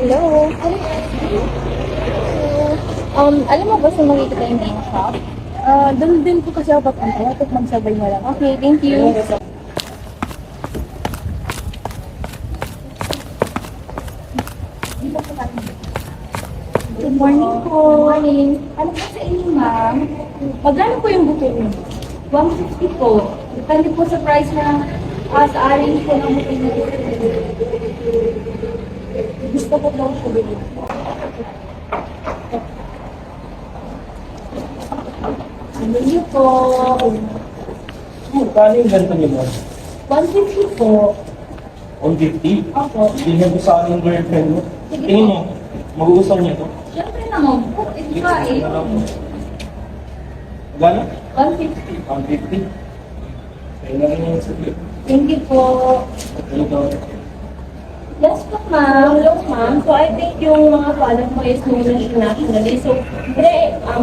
Hello. Alam mo ba sa makikita yung game shop? Doon din po kasi ako papunta. Tapos magsabay na lang. Okay, thank you. Good morning po. Good morning. Ano po sa inyo, ma'am? Magkano po yung buto niyo? 150 po. Depende po sa price na sa arin po ng buto niyo. Gusto ko daw po bilhin. Ano niyo po? Magkano yung ganito niyo mo? 150 po. 150? Opo. Hindi niya ko sa akin yung girlfriend mo. Sige Tingin po. mo, mag-uusap niya to. Siyempre naman po. Ito ka eh. Magkano? 150. 150. Kaya na rin yung sabi. Thank you po. Ano daw? Yes po, ma'am. Hello, ma'am. So, I think yung mga product mo is known nationally. So,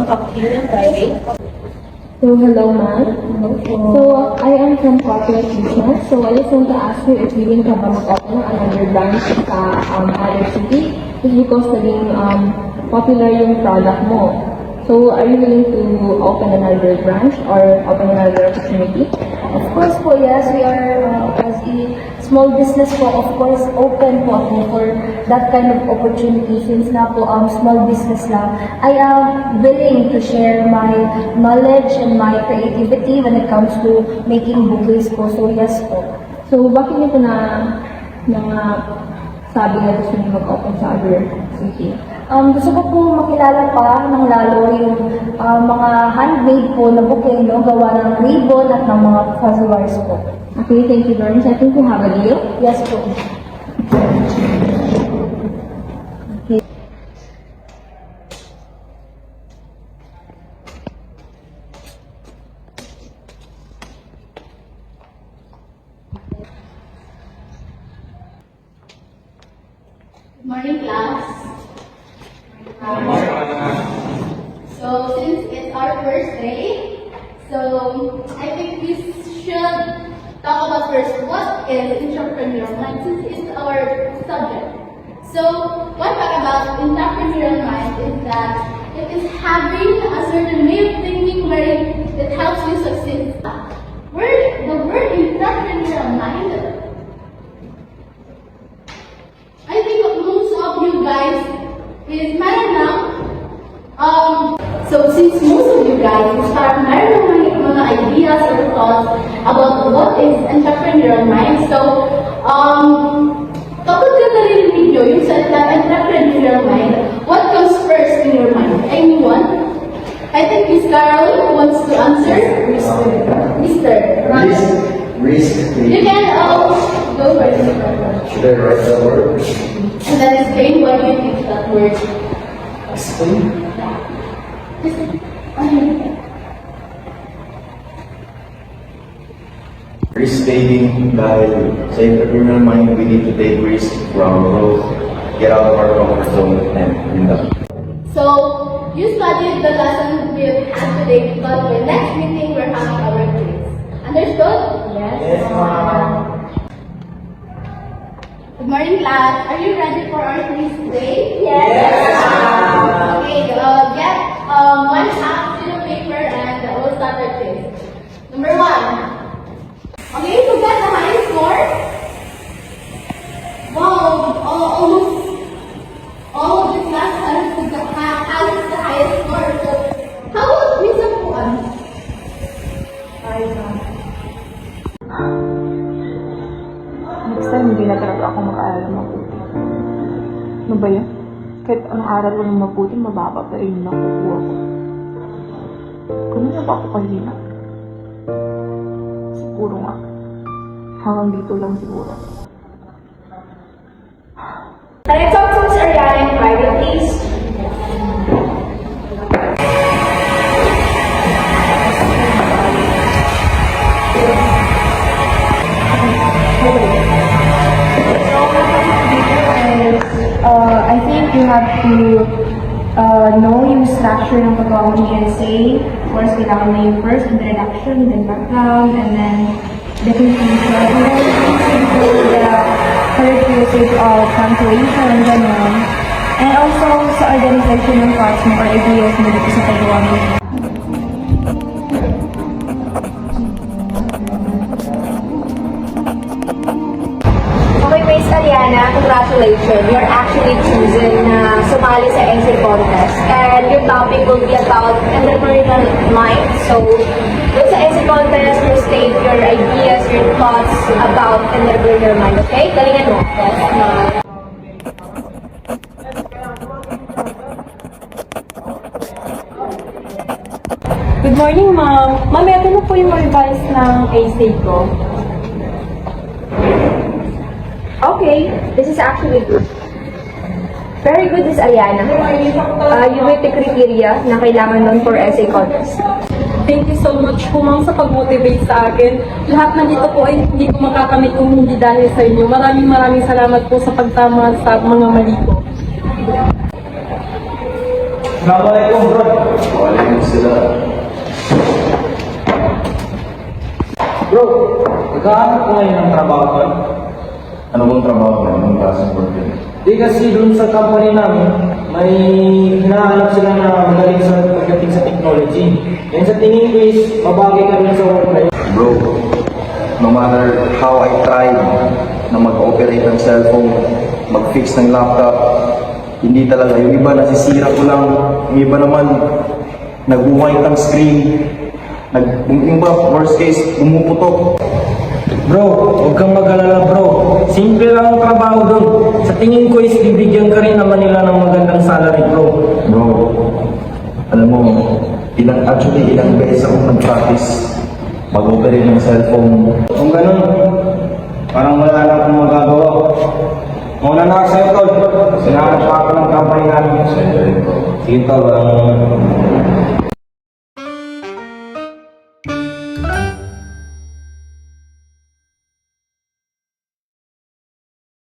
packaging ng private. So, hello, ma'am. So, I am from Corporate Business. So, I just want to ask you if willing ka ba mag-open ng another branch sa other city? Just because naging popular yung product mo. So, are you willing to open another branch or open another opportunity? Of course po, yes. We are, as a small business po, of course, open po ako for that kind of opportunity. Since na po, small business lang, I am willing to share my knowledge and my creativity when it comes to making bouquets po. So, yes po. So, bakit niyo po na sabi na gusto niyo mag-open sa other city? Gusto ko po makilala pa ng lalo yung mga handmade po na bouquet, no? Gawa ng ribbon at ng mga flowers po. Okay, thank you very much. I think we have a deal. Yes po. Okay. Good morning, class. So, since it's our first day, so I think we should talk about first what is entrepreneurial mind, since it's our subject. So, one fact about entrepreneurial mind is that it is having a certain way of thinking where it helps you succeed. The word entrepreneurial mind, I think most of you guys is meron lang. So since most of you guys is parang meron ng mga ideas or thoughts about what is entrepreneurial mind, so kapag ka narinig video yung salita entrepreneurial mind, what comes first in your mind? Anyone? I think Miss Carol wants to answer. Mr. Risk. You can go for it. Should I write that word? And then explain why you think that word. Explain. Risk taking dahil sa entrepreneurial mind, we need to take risk from growth, get out of our comfort zone, and invest. So, you studied the lesson we've had today, but by next meeting, we're having our quiz. Understood? Yes, ma'am. Good morning, class. Are you ready for our quiz today? Yes, ma'am. Okay, get one half sheet of paper and we'll start our quiz. Number 1. Okay, to get the highest score. Wow, almost all of the class has the highest score. So, how about Miss Apuan? Next time, hindi na talaga ako mag-aaral ng mabuti. Ano ba yan? Kahit anong aral ko ng mabuti, mababa pa rin yung nakukuha ko. Kung ano ba ako kanina? Siguro nga. Hanggang dito lang siguro. Can I talk to Ms. Ariana in private, please? I think you have to know yung structure ng paggawa ng essay. Of course, kailangan na yung first introduction, then background, and then definition. And then, therapeutic cancellation, gano'n. And also sa organization ng thoughts mo or ideas mo dito sa paggawa mo. Okay, Miss Ariana, congratulations. You're actually chosen na sumali sa NC contest. And your topic will be about entrepreneurial mind. So, dun sa NC contest, you state your ideas, your thoughts about entrepreneurial mind. Okay? Galingan mo. Yes. Good morning, ma'am. Ma'am, ito na po yung revise ng essay ko. Okay, this is actually good. Very good, Miss Ariana. You meet the criteria na kailangan nun for essay contest. Thank you so much po, ma'am, sa pag-motivate sa akin. Lahat na dito po ay hindi ko makakamit kung hindi dahil sa inyo. Maraming salamat po sa pagtama sa mga mali ko. Assalamualaikum, bro. Waalaikumsalam. Bro, nagkahanap ko ngayon ng trabaho ko. Ano bang trabaho mo? Anong klaseng work yun? Di kasi doon sa company namin, may hinahanap sila na magaling sa pagdating sa technology. And sa tingin ko is, mabagay ka rin sa work na yun. Bro, no matter how I tried na mag-operate ng cellphone, mag-fix ng laptop, hindi talaga. Yung iba nasisira ko lang, yung iba naman nag-white ang screen, yung iba, worst case, bumuputok. Bro, huwag kang mag-alala bro. Simple lang ang trabaho doon. Sa tingin ko is bibigyan ka rin naman nila ng magandang salary bro. Bro, alam mo, ilang beses akong nag-practice mag-operate ng cellphone. Kung ganun, parang wala na akong magagawa. Mauna na ako sa'yo, Tol. Sinahanap pa ako ng company namin. Sige, Tol.